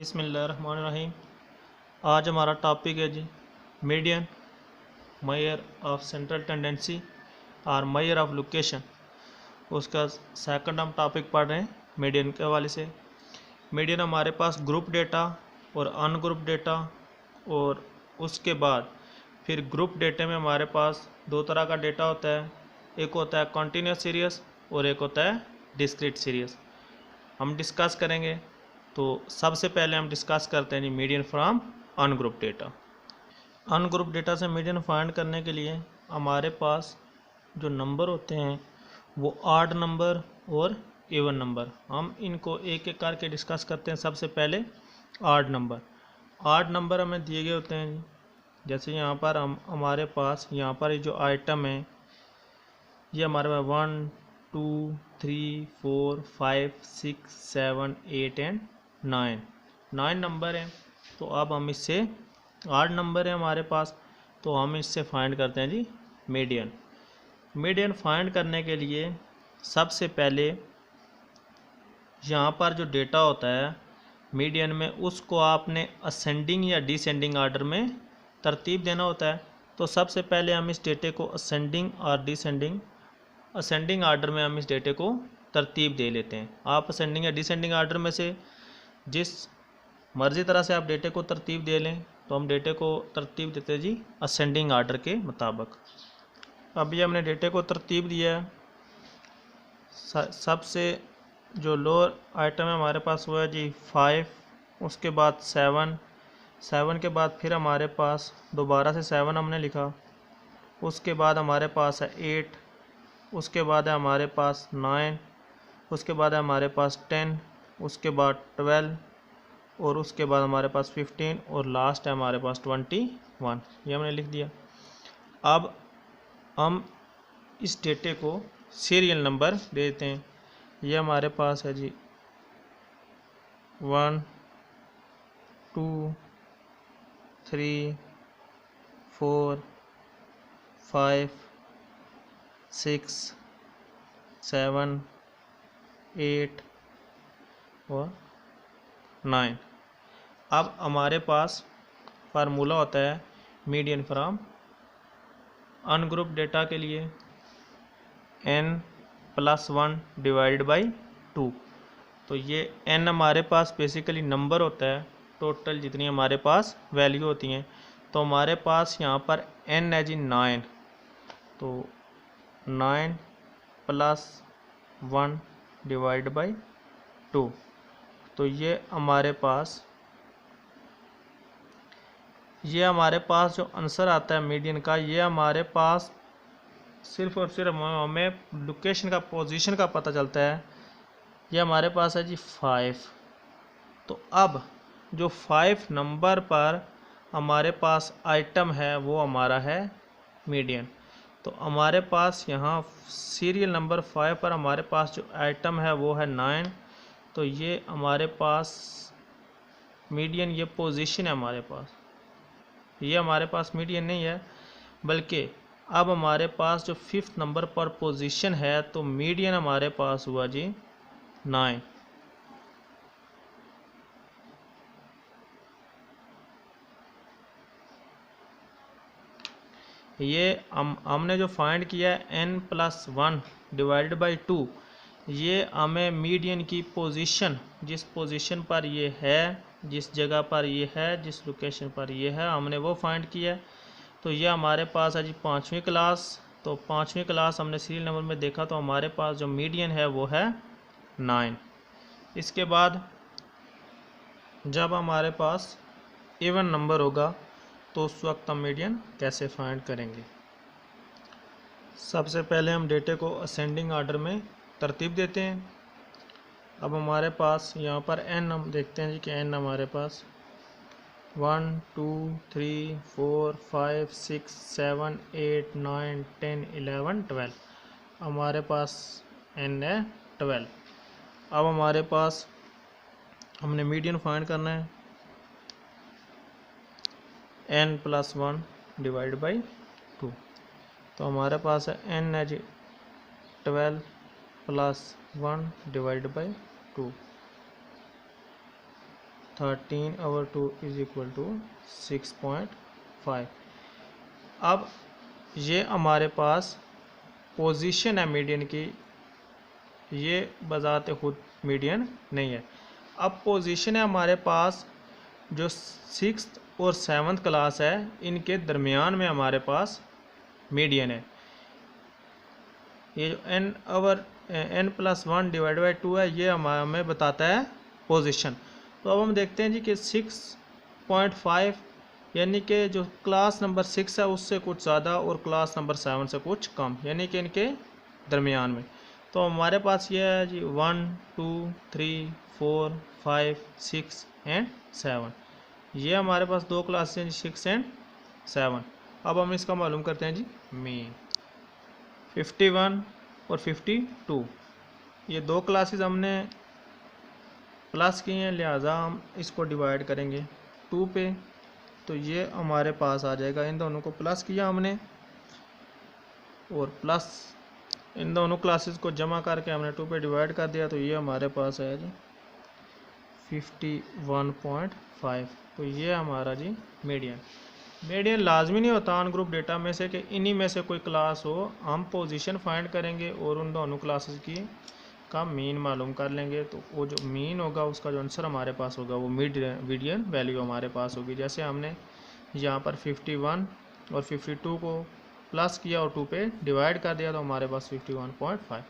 बिस्मिल्लाहिर्रहमानिर्रहीम। आज हमारा टॉपिक है जी median, measure of central tendency और मेजर ऑफ लोकेशन। उसका सेकंड हम टॉपिक पढ़ रहे हैं मीडियन के हवाले से। मीडियन हमारे पास ग्रुप डेटा और अनग्रुप डेटा, और उसके बाद फिर ग्रुप डेटा में हमारे पास दो तरह का डेटा होता है। एक होता है कॉन्टीन्यूस सीरीज और एक होता है डिस्क्रीट सीरीज। हम डिस्कस करेंगे। तो सबसे पहले हम डिस्कस करते हैं जी median from ungroup data. Ungroup data से मीडियन फाइंड करने के लिए हमारे पास जो नंबर होते हैं वो ऑड नंबर और इवन नंबर, हम इनको एक एक करके डिस्कस करते हैं। सबसे पहले ऑड नंबर हमें दिए गए होते हैं जी। जैसे यहाँ पर हमारे पास यहाँ पर जो आइटम है ये हमारे पास 1 2 3 4 5 6 7 8 एंड 9 नंबर हैं। तो अब हम इससे आठ नंबर है हमारे पास, तो हम इससे फाइंड करते हैं जी मीडियन फाइंड करने के लिए सबसे पहले यहाँ पर जो डेटा होता है मीडियन में, उसको आपने असेंडिंग या डिसेंडिंग आर्डर में तरतीब देना होता है। तो सबसे पहले हम इस डेटे को असेंडिंग आर्डर में हम इस डेटे को तरतीब दे लेते हैं। आप असेंडिंग या डिसेंडिंग आर्डर में से जिस मर्जी तरह से आप डेटे को तरतीब दे लें, तो हम डेटे को तरतीब देते हैं जी असेंडिंग आर्डर के मुताबिक। अभी हमने डेटे को तरतीब दिया है। सबसे जो लोअर आइटम है हमारे पास वो है जी 5, उसके बाद 7 के बाद फिर हमारे पास दोबारा से 7 हमने लिखा, उसके बाद हमारे पास है 8, उसके बाद है हमारे पास 9, उसके बाद है हमारे पास 10, उसके बाद 12, और उसके बाद हमारे पास 15, और लास्ट है हमारे पास 21। ये हमने लिख दिया। अब हम इस डेटे को सीरियल नंबर दे देते हैं। ये हमारे पास है जी 1 2 3 4 5 6 7 8 और 9। अब हमारे पास फार्मूला होता है मीडियन फ्रॉम अनग्रुप डेटा के लिए n+1 डिवाइडेड बाई 2। तो ये n हमारे पास बेसिकली नंबर होता है, टोटल जितनी हमारे पास वैल्यू होती हैं। तो हमारे पास यहाँ पर n है जी 9, तो 9+1 डिवाइड बाई 2। तो ये हमारे पास जो आंसर आता है मीडियन का, ये हमारे पास सिर्फ और सिर्फ हमें लोकेशन का, पोजीशन का पता चलता है। ये हमारे पास है जी 5। तो अब जो 5 नंबर पर हमारे पास आइटम है वो हमारा है मीडियन। तो हमारे पास यहाँ सीरियल नंबर 5 पर हमारे पास जो आइटम है वो है 9। तो ये हमारे पास मीडियन, ये पोजीशन है हमारे पास। ये हमारे पास मीडियन नहीं है, बल्कि अब हमारे पास जो 5th नंबर पर पोजीशन है, तो मीडियन हमारे पास हुआ जी 9। ये हमने जो फाइंड किया है n+1 डिवाइडेड बाई 2, ये हमें मीडियन की पोजीशन, जिस पोजीशन पर ये है, जिस जगह पर ये है, जिस लोकेशन पर ये है, हमने वो फाइंड किया है। तो ये हमारे पास है जी 5वीं क्लास। तो 5वीं क्लास हमने सीरियल नंबर में देखा, तो हमारे पास जो मीडियन है वो है 9। इसके बाद जब हमारे पास इवन नंबर होगा तो उस वक्त हम मीडियन कैसे फाइंड करेंगे। सबसे पहले हम डेटे को असेंडिंग आर्डर में तरतीब देते हैं। अब हमारे पास यहाँ पर n हम देखते हैं जी कि n हमारे पास 1 2 3 4 5 6 7 8 9 10 11 12। हमारे पास n है 12। अब हमारे पास हमने मीडियन फाइंड करना है n+1 डिवाइड बाई 2। तो हमारे पास है n है जी 12+1 divide by 2। 13/2 is equal to 6.5। अब ये हमारे पास पोजीशन है मीडियन की, ये बजाते खुद मीडियन नहीं है। अब पोजीशन है हमारे पास जो 6th और 7th क्लास है, इनके दरमियान में हमारे पास मीडियन है। ये जो n+1 डिवाइड बाई 2 है, ये हमें बताता है पोजीशन। तो अब हम देखते हैं जी कि 6.5 यानी कि जो क्लास नंबर 6 है उससे कुछ ज़्यादा और क्लास नंबर 7 से कुछ कम, यानी कि इनके दरमियान में। तो हमारे पास ये है जी 1 2 3 4 5 6 एंड 7, ये हमारे पास दो क्लासेस हैं जी 6 एंड 7। अब हम इसका मालूम करते हैं जी मीन। 51 और 52 ये दो क्लासेस हमने प्लस की हैं, लिहाजा हम इसको डिवाइड करेंगे 2 पे, तो ये हमारे पास आ जाएगा। इन दोनों को प्लस किया हमने और प्लस इन दोनों क्लासेस को जमा करके हमने 2 पे डिवाइड कर दिया, तो ये हमारे पास है जी 51.5। तो ये हमारा जी मीडियन। मीडियन लाजमी नहीं होता ऑन ग्रुप डेटा में से कि इन्हीं में से कोई क्लास हो। हम पोजीशन फाइंड करेंगे और उन दोनों क्लासेस की का मीन मालूम कर लेंगे, तो वो जो मीन होगा उसका जो आंसर हमारे पास होगा वो मीडियन वैल्यू हमारे पास होगी। जैसे हमने यहाँ पर 51 और 52 को प्लस किया और 2 पे डिवाइड कर दिया, तो हमारे पास 51.5।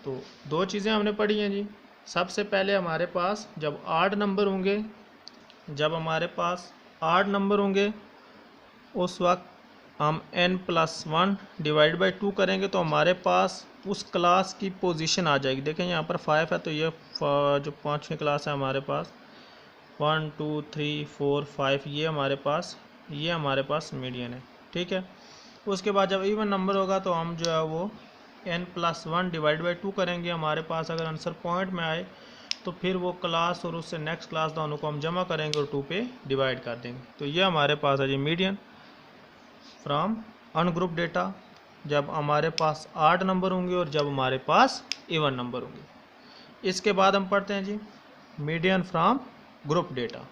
तो दो चीज़ें हमने पढ़ी हैं जी। सबसे पहले हमारे पास जब आड नंबर होंगे, जब हमारे पास आड नंबर होंगे उस वक्त हम n+1 डिवाइड बाई 2 करेंगे, तो हमारे पास उस क्लास की पोजीशन आ जाएगी। देखें यहाँ पर 5 है, तो ये जो 5वीं क्लास है हमारे पास 1 2 3 4 5, ये हमारे पास मीडियन है। ठीक है। उसके बाद जब इवन नंबर होगा तो हम जो है वो n+1 डिवाइड बाई 2 करेंगे। हमारे पास अगर आंसर पॉइंट में आए तो फिर वो क्लास और उससे नेक्स्ट क्लास दोनों को हम जमा करेंगे और 2 पे डिवाइड कर देंगे। तो ये हमारे पास है जी मीडियन फ्रॉम अनग्रुप डेटा, जब हमारे पास आड नंबर होंगे और जब हमारे पास इवन नंबर होंगे। इसके बाद हम पढ़ते हैं जी मीडियन फ्रॉम ग्रुप डेटा।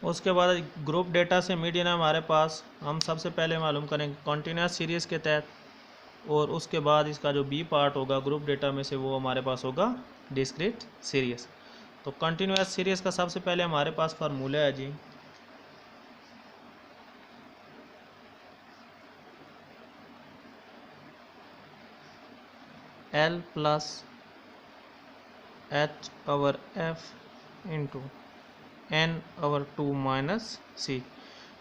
उसके बाद ग्रुप डेटा से मीडियन हमारे पास, हम सबसे पहले मालूम करेंगे कॉन्टीन्यूस सीरीज़ के तहत, और उसके बाद इसका जो बी पार्ट होगा ग्रुप डेटा में से वो हमारे पास होगा डिस्क्रीट सीरीज़। तो कंटिन्यूस सीरीज़ का सबसे पहले हमारे पास फार्मूला है जी L+H/F इंटू n/2 - c।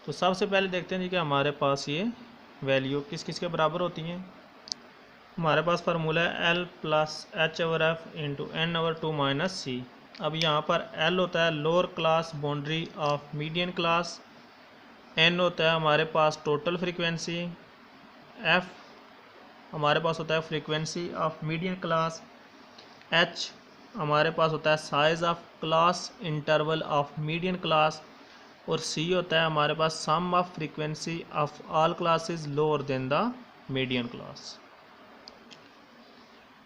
तो सबसे पहले देखते हैं जी कि हमारे पास ये वैल्यू किस किस के बराबर होती हैं। हमारे पास फार्मूला है L+H/F इंटू n/2 - c। अब यहाँ पर L होता है lower class boundary of median class, n होता है हमारे पास टोटल फ्रीक्वेंसी, f हमारे पास होता है frequency of median class, h हमारे पास होता है size of class interval of median class, और c होता है हमारे पास sum of frequency of all classes lower than the median class.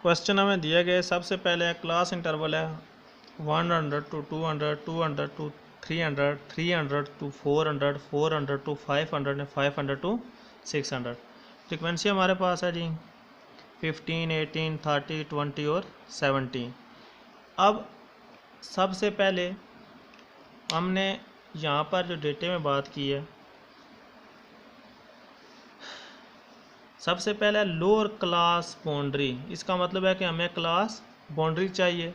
Question हमें दिया गया सबसे पहले क्लास इंटरवल है 100 to 200, 200 to 300, 300 to 400, 400 to 500 and 500 to 600। Frequency हमारे पास है जी 15, 18, 30, 20 और 17। अब सबसे पहले हमने यहाँ पर जो डेटे में बात की है, सबसे पहले लोअर क्लास बाउंड्री, इसका मतलब है कि हमें क्लास बाउंड्री चाहिए।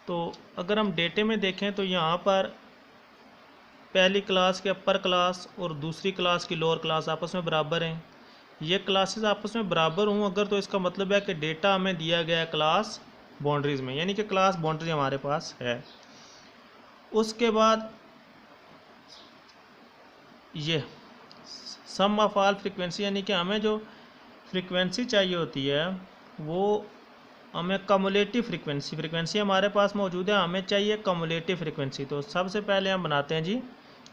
तो अगर हम डेटे में देखें तो यहाँ पर पहली क्लास के अपर क्लास और दूसरी क्लास की लोअर क्लास आपस में बराबर हैं। ये क्लासेस आपस में बराबर हों अगर, तो इसका मतलब है कि डेटा हमें दिया गया है क्लास बाउंड्रीज़ में, यानी कि क्लास बाउंड्री हमारे पास है। उसके बाद ये सम ऑफ ऑल फ्रीक्वेंसी, यानी कि हमें जो फ्रीक्वेंसी चाहिए होती है वो हमें कम्युलेटिव फ्रीक्वेंसी हमारे पास मौजूद है, हमें चाहिए कम्युलेटिव फ्रीक्वेंसी। तो सबसे पहले हम बनाते हैं जी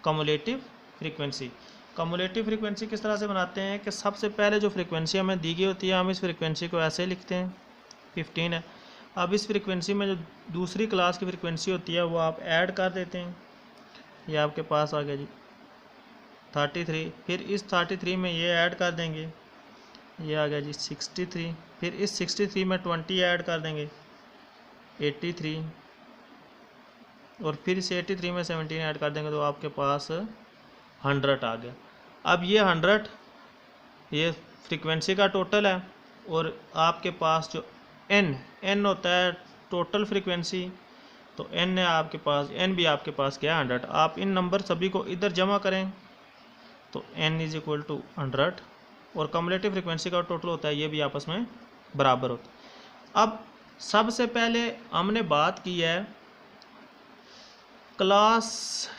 कम्युलेटिव फ्रीक्वेंसी। कम्युलेटिव फ्रीक्वेंसी किस तरह से बनाते हैं कि सबसे पहले जो फ्रीक्वेंसी हमें दी गई होती है हम इस फ्रीक्वेंसी को ऐसे लिखते हैं 15 है। अब इस फ्रीक्वेंसी में जो दूसरी क्लास की फ्रीक्वेंसी होती है वो आप ऐड कर देते हैं ये आपके पास आ गया जी 33। फिर इस 33 में ये ऐड कर देंगे, ये आ गया जी 63। फिर इस 63 में 20 ऐड कर देंगे 83, और फिर इस 83 में 17 ऐड कर देंगे तो आपके पास 100 आ गया। अब ये 100 ये फ्रीक्वेंसी का टोटल है, और आपके पास जो n होता है टोटल फ्रीक्वेंसी, तो n है आपके पास, n भी आपके पास क्या है 100। आप इन नंबर सभी को इधर जमा करें तो n इज इक्वल टू 100, और कम्युलेटिव फ्रीक्वेंसी का टोटल होता है ये भी आपस में बराबर होता है। अब सबसे पहले हमने बात की है क्लास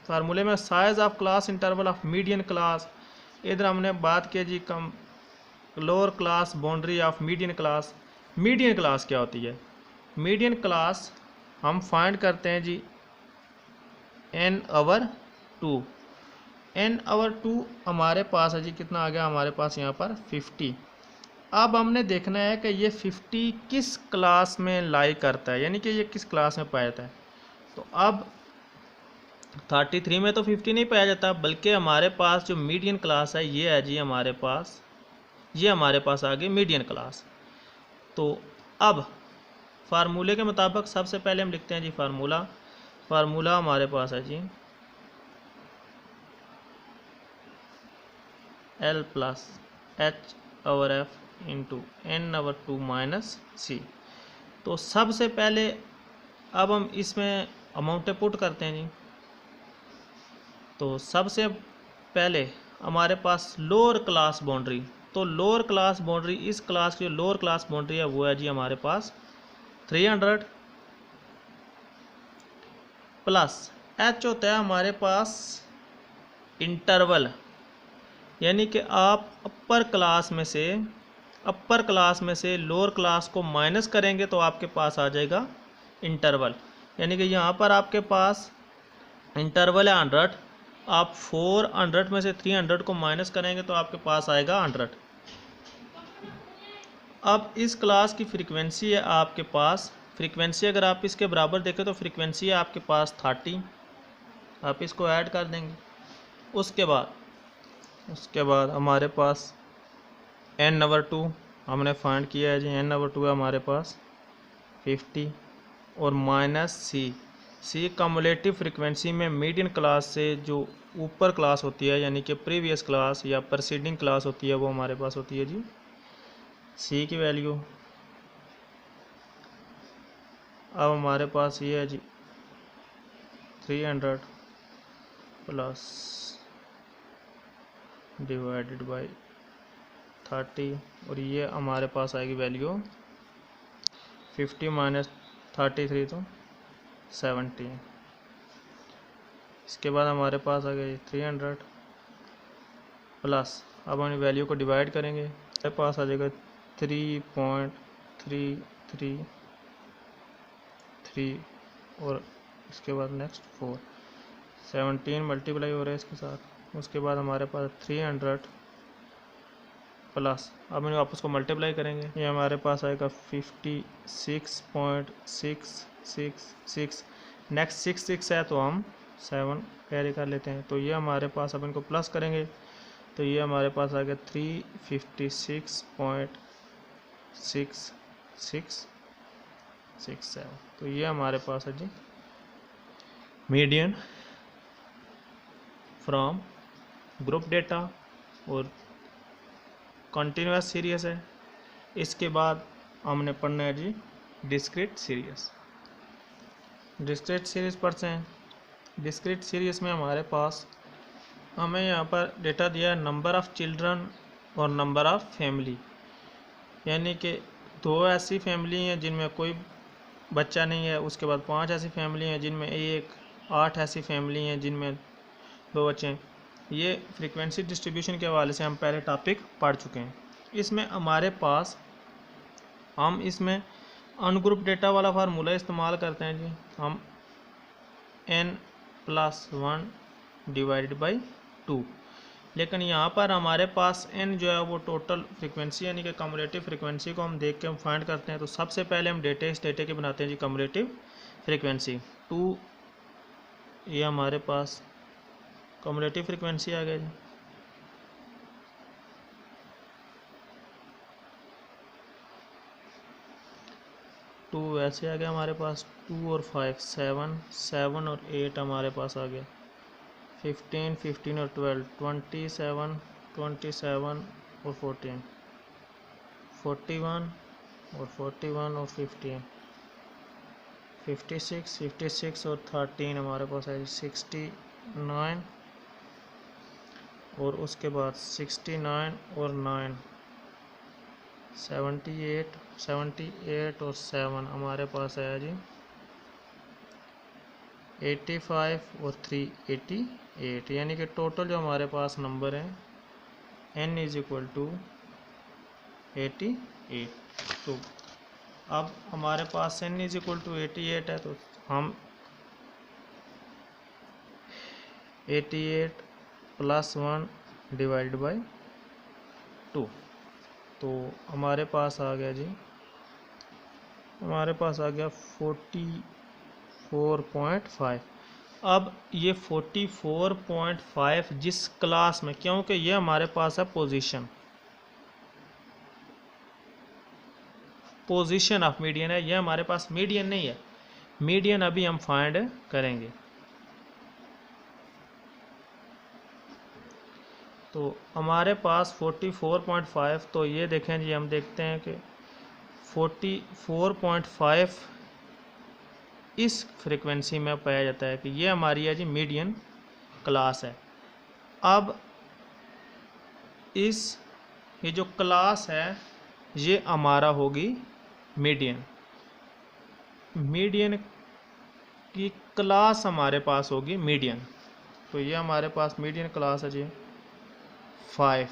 फार्मूले में size of class interval of median class. इधर हमने बात की जी कम lower class boundary of median class. Median class क्या होती है? मीडियन क्लास हम फाइंड करते हैं जी n/2। n/2 हमारे पास है जी कितना आ गया हमारे पास यहाँ पर 50। अब हमने देखना है कि ये 50 किस क्लास में लाई करता है, यानी कि ये किस क्लास में पाया जाता है। तो अब 33 में तो 50 नहीं पाया जाता, बल्कि हमारे पास जो मीडियन क्लास है ये है जी हमारे पास, ये हमारे पास आ गई मीडियन क्लास। तो अब फार्मूले के मुताबिक सबसे पहले हम लिखते हैं जी फार्मूला हमारे पास है जी L plus H/F into n/2 minus C। तो सबसे पहले अब हम इसमें अमाउंट पुट करते हैं जी। तो सबसे पहले हमारे पास लोअर क्लास बाउंड्री, तो लोअर क्लास बाउंड्री इस क्लास की जो लोअर क्लास बाउंड्री है वो है जी हमारे पास 300 प्लस H होता है हमारे पास इंटरवल, यानी कि आप अपर क्लास में से लोअर क्लास को माइनस करेंगे तो आपके पास आ जाएगा इंटरवल। यानी कि यहाँ पर आपके पास इंटरवल है 100, आप 400 में से 300 को माइनस करेंगे तो आपके पास आएगा 100। अब इस क्लास की फ्रीक्वेंसी है आपके पास, फ्रीक्वेंसी अगर आप इसके बराबर देखें तो फ्रीक्वेंसी है आपके पास 30, आप इसको ऐड कर देंगे। उसके बाद हमारे पास n/2 हमने फाइंड किया है जी, n/2 है हमारे पास 50, और माइनस C कम्युलेटिव फ्रीक्वेंसी में मीडियन क्लास से जो ऊपर क्लास होती है, यानी कि प्रीवियस क्लास या प्रीसीडिंग क्लास होती है, वो हमारे पास होती है जी C की वैल्यू। अब हमारे पास ये है जी 300 प्लस डिवाइडेड बाई 30, और ये हमारे पास आएगी वैल्यू 50 माइनस 33 तो 17। इसके बाद हमारे पास आ गया 300 प्लस, अब हम वैल्यू को डिवाइड करेंगे, हमारे पास आ जाएगा 3.333, और इसके बाद नेक्स्ट 4, 17 मल्टीप्लाई हो रहा है इसके साथ। उसके बाद हमारे पास 300 प्लस, अब हम वापस को मल्टीप्लाई करेंगे, ये हमारे पास आएगा 56.666। नेक्स्ट 6 है तो हम 7 कैरी कर लेते हैं, तो ये हमारे पास, अब इनको प्लस करेंगे तो ये हमारे पास आ गया 356.6667। तो ये हमारे पास है जी मीडियन फ्रॉम ग्रुप डेटा और कंटिन्यूस सीरीज है। इसके बाद हमने पढ़ना है जी डिस्क्रीट सीरीज। डिस्क्रीट सीरीज पढ़ते हैं। डिस्क्रीट सीरीज में हमारे पास हमें यहाँ पर डेटा दिया है नंबर ऑफ़ चिल्ड्रन और नंबर ऑफ़ फैमिली, यानी कि 2 ऐसी फैमिली हैं जिनमें कोई बच्चा नहीं है, उसके बाद 5 ऐसी फैमिली हैं जिनमें 8 ऐसी फैमिली हैं जिनमें 2 बच्चे हैं। ये फ्रीक्वेंसी डिस्ट्रीब्यूशन के हवाले से हम पहले टॉपिक पढ़ चुके हैं। इसमें हमारे पास हम इसमें अनग्रुप डेटा वाला फार्मूला इस्तेमाल करते हैं जी, हम n+1 डिवाइडेड बाई 2। लेकिन यहाँ पर हमारे पास n जो है वो टोटल फ्रीक्वेंसी यानी कि कम्युलेटिव फ्रीक्वेंसी को हम देख के हम फाइंड करते हैं। तो सबसे पहले हम इस डेटे के बनाते हैं जी कम्युलेटिव फ्रीक्वेंसी 2 ये हमारे पास कम्युलेटिव फ्रीक्वेंसी आ गया जी। टू वैसे आ गया हमारे पास, 2 और 5 7, 7 और 8 हमारे पास आ गया, 15, 15 और 12 27, 27 और 14, 41 और 41 और 15, 56, 56 और 13 हमारे पास है 69, और उसके बाद 69 और 9, 78, 78 और 7 हमारे पास आया जी 85 और 3 88, यानी कि टोटल जो हमारे पास नंबर है n इज इक्वल टू 88। तो अब हमारे पास n इज इक्वल टू 88 है, तो हम 88 प्लस 1 डिवाइड बाई 2, तो हमारे पास आ गया जी, हमारे पास आ गया 44.5। अब ये 44.5 जिस क्लास में, क्योंकि ये हमारे पास है पोजीशन ऑफ मीडियन है, ये हमारे पास मीडियन नहीं है। मीडियन अभी हम फाइंड करेंगे। तो हमारे पास 44.5, तो ये देखें जी, हम देखते हैं कि 44.5 इस फ्रीक्वेंसी में पाया जाता है कि ये हमारी है जी मीडियन क्लास है। अब ये जो क्लास है ये हमारा होगी मीडियन की क्लास हमारे पास होगी मीडियन। तो ये हमारे पास मीडियन क्लास है जी 5।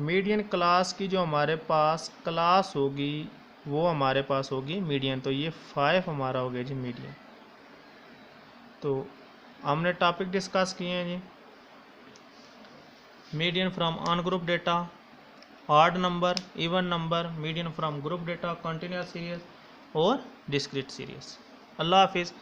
मीडियन क्लास की जो हमारे पास क्लास होगी वो हमारे पास होगी मीडियन। तो ये 5 हमारा हो गया जी मीडियन। तो हमने टॉपिक डिस्कस किए हैं जी, median from ungroup data, odd number, even number, median from group data, continuous series और डिस्क्रीट सीरीज। अल्लाह हाफिज़।